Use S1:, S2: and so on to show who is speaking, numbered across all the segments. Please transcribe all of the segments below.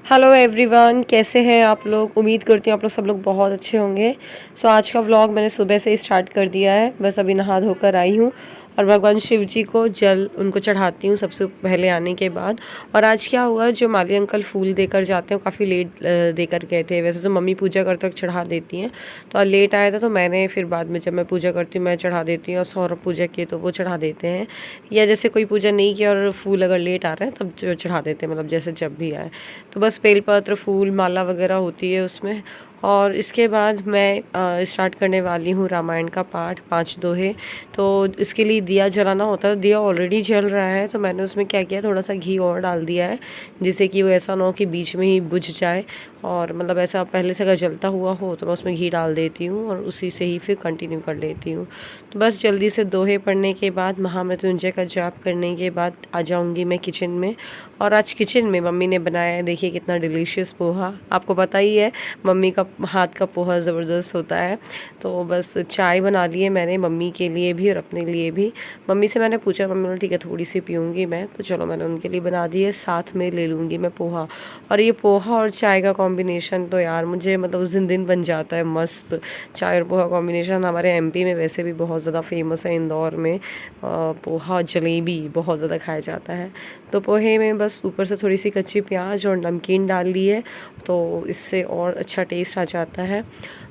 S1: Hello everyone, कैसे हैं आप लोग। उम्मीद करती हूँ आप लोग सब लोग बहुत अच्छे होंगे। आज का व्लॉग मैंने सुबह से ही स्टार्ट कर दिया है। बस अभी नहा धोकर आई हूँ और भगवान शिव जी को जल उनको चढ़ाती हूँ सबसे पहले आने के बाद। और आज क्या हुआ, जो माली अंकल फूल देकर जाते हैं काफ़ी लेट देकर गए थे। वैसे तो मम्मी पूजा करते वक्त चढ़ा देती हैं, तो आज लेट आया था तो मैंने फिर बाद में जब मैं पूजा करती हूँ मैं चढ़ा देती हूँ, और सौरभ पूजा किए तो वो चढ़ा देते हैं, या जैसे कोई पूजा नहीं किया और फूल अगर लेट आ रहे हैं तब जो चढ़ा देते हैं, मतलब जैसे जब भी आए। तो बस बेलपत्र, फूल, माला वगैरह होती है उसमें। और इसके बाद मैं स्टार्ट करने वाली हूँ रामायण का पाठ, 5 दोहे। तो इसके लिए दिया जलाना होता है। दिया ऑलरेडी जल रहा है तो मैंने उसमें क्या किया, थोड़ा सा घी और डाल दिया है, जिससे कि वो ऐसा ना हो कि बीच में ही बुझ जाए। और मतलब ऐसा पहले से अगर जलता हुआ हो तो मैं उसमें घी डाल देती हूँ और उसी से ही फिर कंटिन्यू कर लेती हूँ। तो बस जल्दी से दोहे पढ़ने के बाद, महामृत्युंजय का जाप करने के बाद आ जाऊँगी मैं किचन में। और आज किचन में मम्मी ने बनाया है, देखिए कितना डिलीशियस पोहा। आपको पता ही है मम्मी का हाथ का पोहा ज़बरदस्त होता है। तो बस चाय बना ली है मैंने मम्मी के लिए भी और अपने लिए भी। मम्मी से मैंने पूछा, मम्मी बोली ठीक है थोड़ी सी पीऊँगी मैं, तो चलो मैंने उनके लिए बना दी है, साथ में ले लूँगी मैं पोहा। और ये पोहा और चाय का कॉम्बिनेशन तो यार मुझे मतलब उस दिन बन जाता है मस्त। चाय और पोहा कॉम्बिनेशन हमारे एमपी में वैसे भी बहुत ज़्यादा फेमस है। इंदौर में पोहा जलेबी बहुत ज़्यादा खाया जाता है। तो पोहे में बस ऊपर से थोड़ी सी कच्ची प्याज और नमकीन डाल ली है, तो इससे और अच्छा टेस्ट आ जाता है।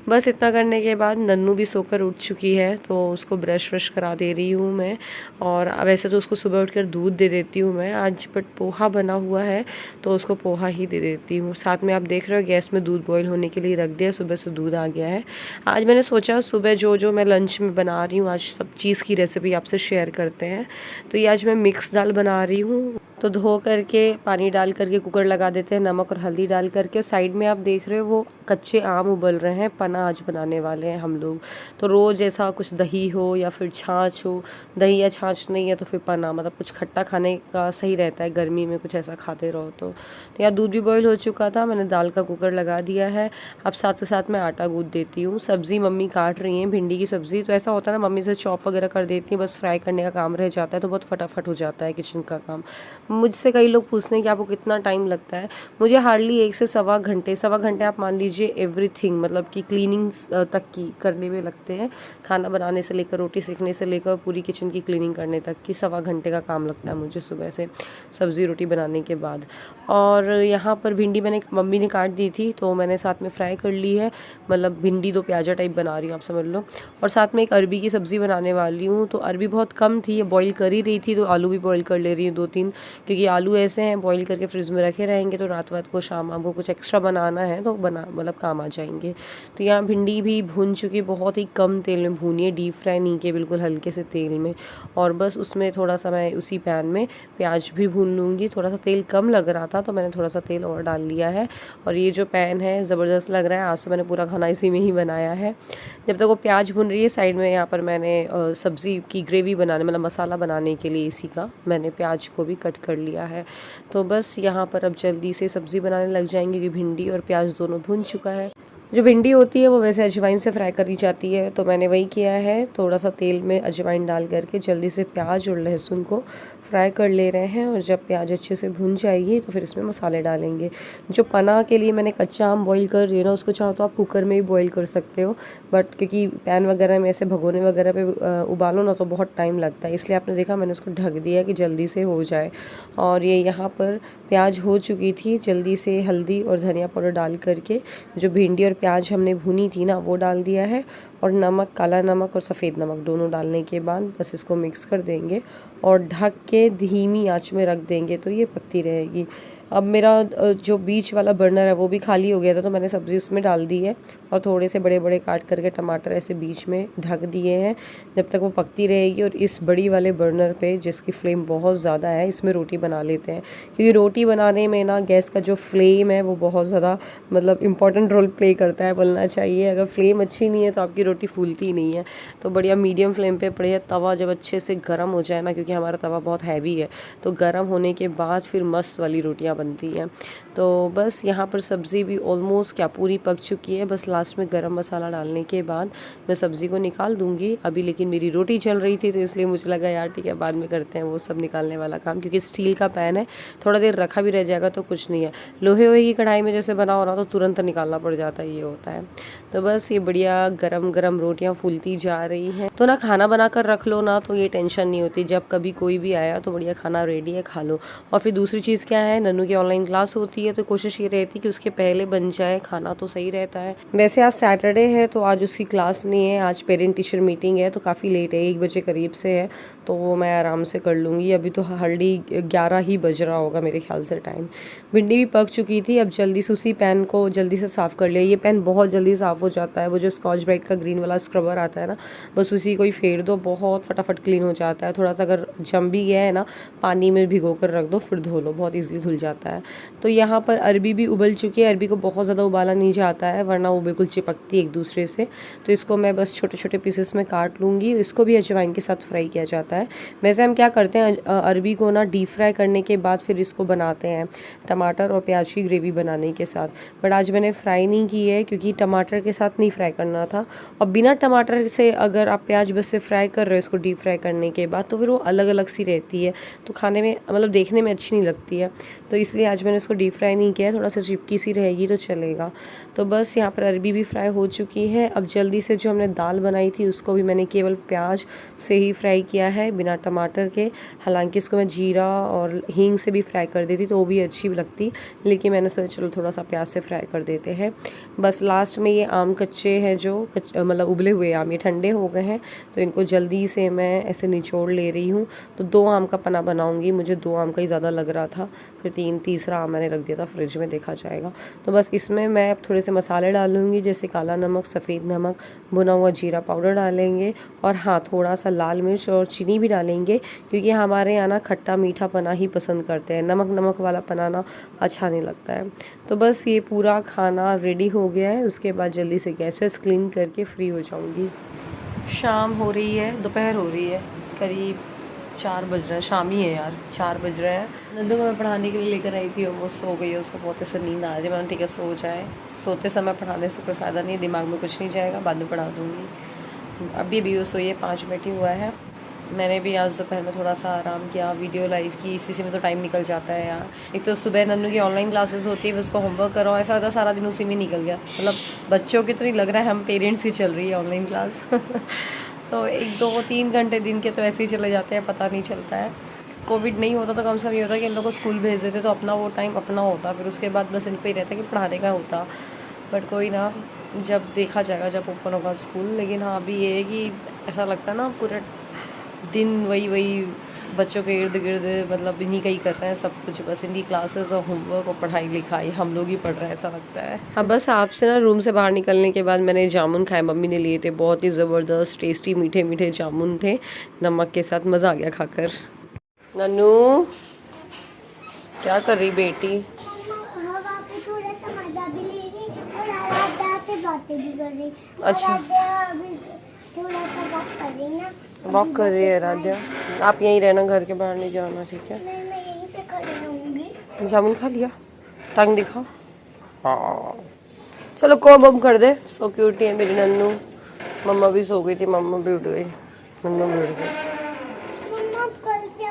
S1: बस इतना करने के बाद नन्नू भी सोकर उठ चुकी है, तो उसको ब्रश व्रश करा दे रही हूँ मैं। और वैसे तो उसको सुबह उठकर दूध दे देती हूँ मैं आज, बट पोहा बना हुआ है तो उसको पोहा ही दे देती हूँ। साथ में आप देख रहे हो गैस में दूध बॉईल होने के लिए रख दिया, सुबह से दूध आ गया है। आज मैंने सोचा सुबह जो जो मैं लंच में बना रही हूँ, आज सब चीज़ की रेसिपी आपसे शेयर करते हैं। तो ये आज मैं मिक्स दाल बना रही हूँ। तो धो करके पानी डाल करके कुकर लगा देते हैं, नमक और हल्दी डाल करके। साइड में आप देख रहे हो वो कच्चे आम उबल रहे हैं, पना आज बनाने वाले हैं हम लोग। तो रोज़ ऐसा कुछ दही हो या फिर छाछ हो, दही या छाछ नहीं है तो फिर पना, मतलब कुछ खट्टा खाने का सही रहता है गर्मी में, कुछ ऐसा खाते रहो तो। यार दूध भी बॉईल हो चुका था, मैंने दाल का कुकर लगा दिया है। अब साथ के साथ मैं आटा गूँथ देती हूँ। सब्ज़ी मम्मी काट रही हैं, भिंडी की सब्ज़ी। तो ऐसा होता है ना, मम्मी से चॉप वगैरह कर देती हैं, बस फ्राई करने का काम रह जाता है, तो बहुत फटाफट हो जाता है किचन का काम। मुझसे कई लोग पूछते हैं कि आपको कितना टाइम लगता है। मुझे हार्डली 1 से सवा घंटे आप मान लीजिए एवरीथिंग, मतलब कि क्लीनिंग तक की करने में लगते हैं। खाना बनाने से लेकर, रोटी सेकने से लेकर, पूरी किचन की क्लीनिंग करने तक की सवा घंटे का काम लगता है मुझे सुबह से सब्ज़ी रोटी बनाने के बाद। और यहाँ पर भिंडी मैंने मम्मी ने काट दी थी तो मैंने साथ में फ्राई कर ली है, मतलब भिंडी दो प्याजा टाइप बना रही हूँ आप समझ लो। और साथ में एक अरबी की सब्ज़ी बनाने वाली हूँ। तो अरबी बहुत कम थी, ये बॉईल कर ही रही थी, तो आलू भी बॉईल कर ले रही हूँ 2-3, क्योंकि आलू ऐसे हैं बॉईल करके फ्रिज में रखे रहेंगे तो रात को शाम को कुछ एक्स्ट्रा बनाना है तो बना मतलब काम आ जाएंगे। तो यहाँ भिंडी भी भून चुकी, बहुत ही कम तेल में भूनी है, डीप फ्राई नहीं किए, बिल्कुल हल्के से तेल में। और बस उसमें थोड़ा सा मैं उसी पैन में प्याज भी भून लूँगी। थोड़ा सा तेल कम लग रहा था तो मैंने थोड़ा सा तेल और डाल लिया है। और ये जो पैन है ज़बरदस्त लग रहा है, आज तो मैंने पूरा खाना इसी में ही बनाया है। जब तक वो प्याज भून रही है साइड में यहाँ पर मैंने सब्ज़ी की ग्रेवी बनाने, मतलब मसाला बनाने के लिए इसी का मैंने प्याज को भी कट कर लिया है। तो बस यहाँ पर अब जल्दी से सब्ज़ी बनाने लग जाएंगे कि भिंडी और प्याज दोनों भून चुका है। जो भिंडी होती है वो वैसे अजवाइन से फ्राई करी जाती है, तो मैंने वही किया है। थोड़ा सा तेल में अजवाइन डाल करके जल्दी से प्याज और लहसुन को फ्राई कर ले रहे हैं। और जब प्याज अच्छे से भुन जाएगी तो फिर इसमें मसाले डालेंगे। जो पना के लिए मैंने कच्चा आम बॉईल कर रही हूँ ना, उसको चाहो तो आप कुकर में ही बॉईल कर सकते हो, बट क्योंकि पैन वगैरह में ऐसे भगोने वगैरह पे उबालो ना तो बहुत टाइम लगता है, इसलिए आपने देखा मैंने उसको ढक दिया कि जल्दी से हो जाए। और ये यहाँ पर प्याज हो चुकी थी, जल्दी से हल्दी और धनिया पाउडर डाल करके जो भिंडी और प्याज हमने भुनी थी ना वो डाल दिया है। और नमक, काला नमक और सफ़ेद नमक दोनों डालने के बाद बस इसको मिक्स कर देंगे और ढक के धीमी आंच में रख देंगे तो ये पकती रहेगी। अब मेरा जो बीच वाला बर्नर है वो भी खाली हो गया था, तो मैंने सब्ज़ी उसमें डाल दी है और थोड़े से बड़े बड़े काट करके टमाटर ऐसे बीच में ढक दिए हैं जब तक वो पकती रहेगी। और इस बड़ी वाले बर्नर पे, जिसकी फ्लेम बहुत ज़्यादा है, इसमें रोटी बना लेते हैं, क्योंकि रोटी बनाने में ना गैस का जो फ्लेम है वो बहुत ज़्यादा मतलब इम्पॉर्टेंट रोल प्ले करता है बोलना चाहिए। अगर फ्लेम अच्छी नहीं है तो आपकी रोटी फूलती ही नहीं है। तो बढ़िया मीडियम फ्लेम पे बढ़िया तवा जब अच्छे से गर्म हो जाए ना, क्योंकि हमारा तवा बहुत हैवी है, तो गर्म होने के बाद फिर मस्त वाली रोटियाँ बनती बनती है। तो बस यहाँ पर सब्ज़ी भी ऑलमोस्ट क्या पूरी पक चुकी है, बस लास्ट में गरम मसाला डालने के बाद मैं सब्ज़ी को निकाल दूँगी अभी। लेकिन मेरी रोटी चल रही थी तो इसलिए मुझे लगा यार ठीक है बाद में करते हैं वो सब निकालने वाला काम, क्योंकि स्टील का पैन है, थोड़ा देर रखा भी रह जाएगा तो कुछ नहीं है। लोहे वोहे की कढ़ाई में जैसे बना हो ना तो तुरंत निकालना पड़ जाता है, ये होता है। तो बस ये बढ़िया गरम गरम रोटियाँ फूलती जा रही हैं। तो ना खाना बना कर रख लो ना तो ये टेंशन नहीं होती, जब कभी कोई भी आया तो बढ़िया खाना रेडी है, खा लो। और फिर दूसरी चीज़ क्या है, नन्नू की ऑनलाइन क्लास होती है तो कोशिश ये रहती है कि उसके पहले बन जाए खाना, तो सही रहता है। वैसे आज सैटरडे है तो आज उसकी क्लास नहीं है, आज पेरेंट टीचर मीटिंग है तो काफ़ी लेट है, 1 बजे करीब से है, तो वो मैं आराम से कर लूँगी। अभी तो हार्डली 11 ही बज रहा होगा मेरे ख्याल से टाइम। भिंडी भी पक चुकी थी, अब जल्दी से उसी पैन को जल्दी से साफ़ कर लिया। ये पैन बहुत जल्दी साफ़ हो जाता है, वो जो स्कॉच ब्राइट का ग्रीन वाला स्क्रबर आता है ना, बस उसी को ही फेर दो, बहुत फटाफट क्लीन हो जाता है। थोड़ा सा अगर जम भी गया है ना, पानी में भिगो कर रख दो फिर धो लो, बहुत ईजिली धुल जाता है। तो यहाँ पर अरबी भी उबल चुकी है, अरबी को बहुत ज़्यादा उबाला नहीं जाता है वरना वो बिल्कुल चिपकती है एक दूसरे से। तो इसको मैं बस छोटे छोटे पीसेस में काट लूँगी, इसको भी अजवाइन के साथ फ्राई किया जाता है। वैसे हम क्या करते हैं, अरबी को ना डीप फ्राई करने के बाद फिर इसको बनाते हैं टमाटर और प्याज की ग्रेवी बनाने के साथ, बट आज मैंने फ्राई नहीं की है क्योंकि टमाटर के साथ नहीं फ्राई करना था। और बिना टमाटर से अगर आप प्याज बस से फ्राई कर रहे हो इसको डीप फ्राई करने के बाद तो फिर वो अलग अलग सी रहती है, तो खाने में मतलब देखने में अच्छी नहीं लगती है, तो इसलिए आज मैंने इसको डीप फ्राई नहीं किया है, थोड़ा सा चिपकी सी रहेगी तो चलेगा। तो बस यहाँ पर अरबी भी फ्राई हो चुकी है। अब जल्दी से जो हमने दाल बनाई थी उसको भी मैंने केवल प्याज से ही फ्राई किया है बिना टमाटर के। हालांकि इसको मैं जीरा और हींग से भी फ्राई कर देती तो वो भी अच्छी लगती, लेकिन मैंने सोचा चलो थोड़ा सा प्याज से फ्राई कर देते हैं। बस लास्ट में ये आम कच्चे हैं जो मतलब उबले हुए आम, ये ठंडे हो गए हैं तो इनको जल्दी से मैं ऐसे निचोड़ ले रही हूँ। तो 2 आम का पना बनाऊँगी, मुझे 2 आम का ही ज़्यादा लग रहा था, फिर तीसरा आम मैंने रख दिया था फ्रिज में, देखा जाएगा। तो बस इसमें मैं अब थोड़े से मसाले डालूँगी, जैसे काला नमक, सफ़ेद नमक, भुना हुआ जीरा पाउडर डालेंगे, और हाँ थोड़ा सा लाल मिर्च और चीनी भी डालेंगे, क्योंकि हमारे यहाँ ना खट्टा मीठा पना ही पसंद करते हैं, नमक नमक वाला पना ना अच्छा नहीं लगता है। तो बस ये पूरा खाना रेडी हो गया है, उसके बाद जल्दी से गैस क्लीन करके फ्री हो जाऊँगी। शाम हो रही है, दोपहर हो रही है, करीब 4 बज रहे हैं, शाम ही है यार, 4 बज रहे हैं। नंदू को मैं पढ़ाने के लिए लेकर आई थी और वो सो गई है, उसको बहुत ऐसे नींद आ रही है। मैंने ठीक है सो जाए, सोते समय पढ़ाने से कोई फ़ायदा नहीं, दिमाग में कुछ नहीं जाएगा, बाद में पढ़ा दूँगी। अभी भी वो सोई है, 5 बैठी हुआ है। मैंने भी आज दोपहर में थोड़ा सा आराम किया, वीडियो लाइव की, इसी में तो टाइम निकल जाता है यार। एक तो सुबह नन्नू की ऑनलाइन क्लासेस होती है, उसको होमवर्क करो, ऐसा होता है सारा दिन उसी में निकल गया। मतलब बच्चों की तो नहीं लग रहा है, हम पेरेंट्स की चल रही है ऑनलाइन क्लास तो 1 2 3 घंटे दिन के तो ऐसे ही चले जाते हैं, पता नहीं चलता है। कोविड नहीं होता तो कम से कम ये होता कि इन लोगों को स्कूल भेज देते तो अपना वो टाइम अपना होता, फिर उसके बाद बस इनको ही रहता कि पढ़ाने का होता। बट कोई ना, जब देखा जाएगा जब ओपन होगा स्कूल। लेकिन हाँ अभी ये है कि ऐसा लगता है ना पूरा दिन वही बच्चों के इर्द गिर्द, मतलब इन्हीं का ही कर रहे हैं सब कुछ, बस इनकी क्लासेस और होमवर्क और पढ़ाई लिखाई, हम लोग ही पढ़ रहे हैं ऐसा लगता है। हाँ बस आपसे ना रूम से बाहर निकलने के बाद मैंने जामुन खाए, मम्मी ने लिए थे, बहुत ही ज़बरदस्त टेस्टी मीठे मीठे जामुन थे नमक के साथ, मज़ा आ गया खाकर। नन्नू क्या कर रही बेटी? अच्छा वॉक कर रही है राध्या, आप यहीं रहना, घर के बाहर नहीं जाना, ठीक है?
S2: मैं यहीं पे खड़ी रहूंगी।
S1: जामुन खा लिया, टांग दिखाओ। हाँ चलो को बम कर दे, सो क्यूटी है मेरी नन्नू। मम्मा भी सो गई थी, मम्मा भी उठ गई, नन्नू भी उठ गई।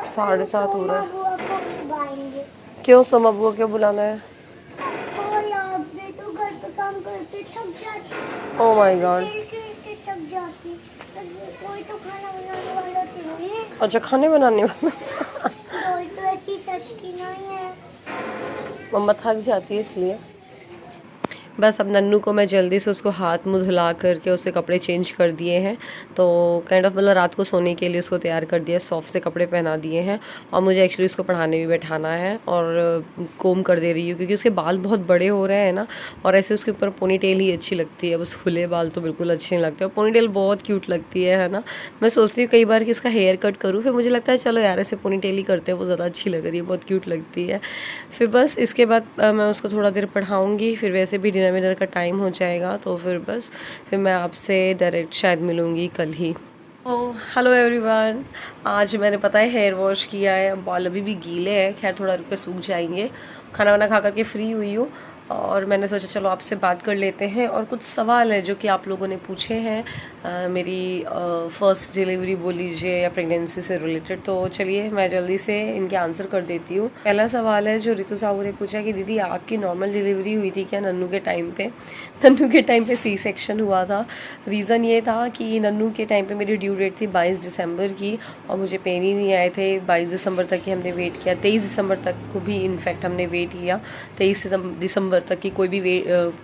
S1: 7:30 हो रहा है। क्यों सोमा बुआ क्यों बुलाना है? ओह माय गॉड, अच्छा खाने बनाने वाला मम्मा थक जाती है इसलिए। बस अब नन्नू को मैं जल्दी से उसको हाथ मुंह धुला करके उससे कपड़े चेंज कर दिए हैं, तो काइंड ऑफ मतलब रात को सोने के लिए उसको तैयार कर दिया, सॉफ्ट से कपड़े पहना दिए हैं। और मुझे एक्चुअली उसको पढ़ाने भी बैठाना है और कोम कर दे रही हूँ क्योंकि उसके बाल बहुत बड़े हो रहे हैं ना, और ऐसे उसके ऊपर पोनी टेल ही अच्छी लगती है, बस खुले बाल तो बिल्कुल अच्छे नहीं लगते, और पोनी टेल बहुत क्यूट लगती है ना। मैं सोचती हूँ कई बार कि इसका हेयर कट करूँ, फिर मुझे लगता है चलो यार ऐसे पोनी टेल ही करते हैं, वो ज़्यादा अच्छी लग रही है, बहुत क्यूट लगती है। फिर बस इसके बाद मैं उसको थोड़ा देर पढ़ाऊँगी, फिर वैसे भी डिनर विनर का टाइम हो जाएगा, तो फिर बस फिर मैं आपसे डायरेक्ट शायद मिलूँगी कल ही। Hello everyone. आज मैंने पता है हेयर वॉश किया है, बाल अभी भी गीले हैं, खैर थोड़ा रुक के सूख जाएंगे। खाना वाना खा करके फ्री हुई हूँ और मैंने सोचा चलो आपसे बात कर लेते हैं। और कुछ सवाल है जो कि आप लोगों ने पूछे हैं मेरी फर्स्ट डिलीवरी बोल लीजिए या प्रेगनेंसी से रिलेटेड, तो चलिए मैं जल्दी से इनके आंसर कर देती हूँ। पहला सवाल है जो रितु साहू ने पूछा कि दीदी आपकी नॉर्मल डिलीवरी हुई थी क्या नन्नू के टाइम पे? नन्नू के टाइम पे सी सेक्शन हुआ था। रीज़न ये था कि नन्नू के टाइम पे मेरी ड्यू डेट थी 22 दिसंबर की और मुझे पेन ही नहीं आए थे। 22 दिसंबर तक ही हमने वेट किया, 23 दिसंबर तक को भी इनफैक्ट हमने वेट किया। 23 दिसंबर तक की कोई भी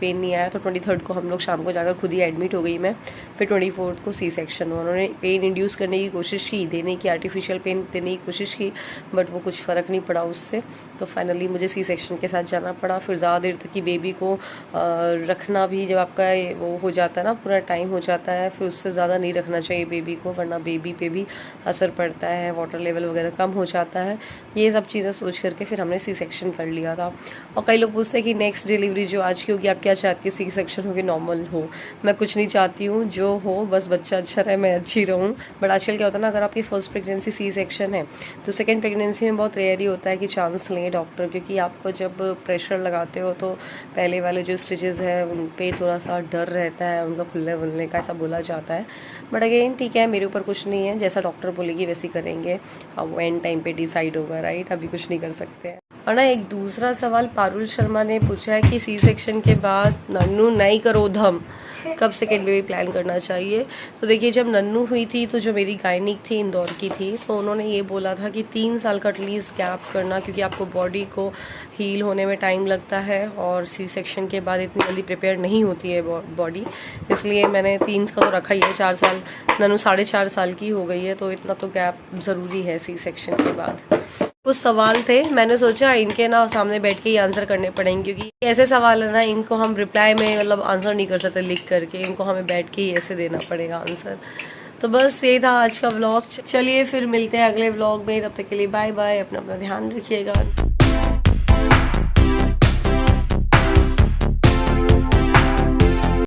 S1: पेन नहीं आया, तो 23 को हम लोग शाम को जाकर खुद ही एडमिट हो गई मैं। फिर 24 को सी सेक्शन हुआ। उन्होंने पेन इंड्यूस करने की कोशिश की, देने की, आर्टिफिशियल पेन देने की कोशिश की, बट वो कुछ फ़र्क नहीं पड़ा उससे। तो फाइनली मुझे सी सेक्शन के साथ जाना पड़ा। फिर ज़्यादा देर तक की बेबी को रखना भी, जब आपका वो हो जाता है ना, पूरा टाइम हो जाता है, फिर उससे ज़्यादा नहीं रखना चाहिए बेबी को, वरना बेबी पे भी असर पड़ता है, वाटर लेवल वगैरह कम हो जाता है। ये सब चीज़ें सोच करके फिर हमने सी सेक्शन कर लिया था। और कई लोग पूछते हैं कि नेक्स्ट डिलीवरी जो आज की होगी आप क्या चाहती हो, सी सेक्शन हो कि नॉर्मल हो? मैं कुछ नहीं चाहती हूँ, जो हो बस बच्चा अच्छा रहे, मैं अच्छी रहूँ। बट आजकल क्या होता है ना, अगर आपकी फर्स्ट प्रेगनेंसी सी सेक्शन है तो सेकेंड प्रेगनेंसी में बहुत रेयर ही होता है कि चांस लें डॉक्टर, क्योंकि आपको जब प्रेशर लगाते हो तो पहले वाले जो स्टिचेस हैं उन पे थोड़ा सा डर रहता है, उनका खुलने वुलने का ऐसा बोला जाता है। बट अगेन ठीक है, मेरे ऊपर कुछ नहीं है, जैसा डॉक्टर बोलेगी वैसे करेंगे। अब एंड टाइम पे डिसाइड होगा, राइट? अभी कुछ नहीं कर सकते हैं। और ना एक दूसरा सवाल पारुल शर्मा ने पूछा है कि सी सेक्शन के बाद नन्नू नहीं करो धम, कब सेकेंड बेबी प्लान करना चाहिए? तो देखिए, जब नन्नू हुई थी तो जो मेरी गायनिक थी इंदौर की थी, तो उन्होंने ये बोला था कि 3 साल का एटलीस्ट गैप करना, क्योंकि आपको बॉडी को हील होने में टाइम लगता है और सी सेक्शन के बाद इतनी जल्दी प्रिपेयर नहीं होती है बॉडी। इसलिए मैंने 3 का तो रखा ही है। 4 साल, नन्नू 4.5 साल की हो गई है, तो इतना तो गैप ज़रूरी है सी सेक्शन के बाद। कुछ सवाल थे, मैंने सोचा इनके ना सामने बैठ के ही आंसर करने पड़ेंगे, क्योंकि ऐसे सवाल है ना, इनको हम रिप्लाई में मतलब आंसर नहीं कर सकते लिख करके, इनको हमें बैठ के ही ऐसे देना पड़ेगा आंसर। तो बस यही था आज का व्लॉग। चलिए फिर मिलते हैं अगले व्लॉग में, तब तक के लिए बाय बाय, अपना ध्यान रखिएगा।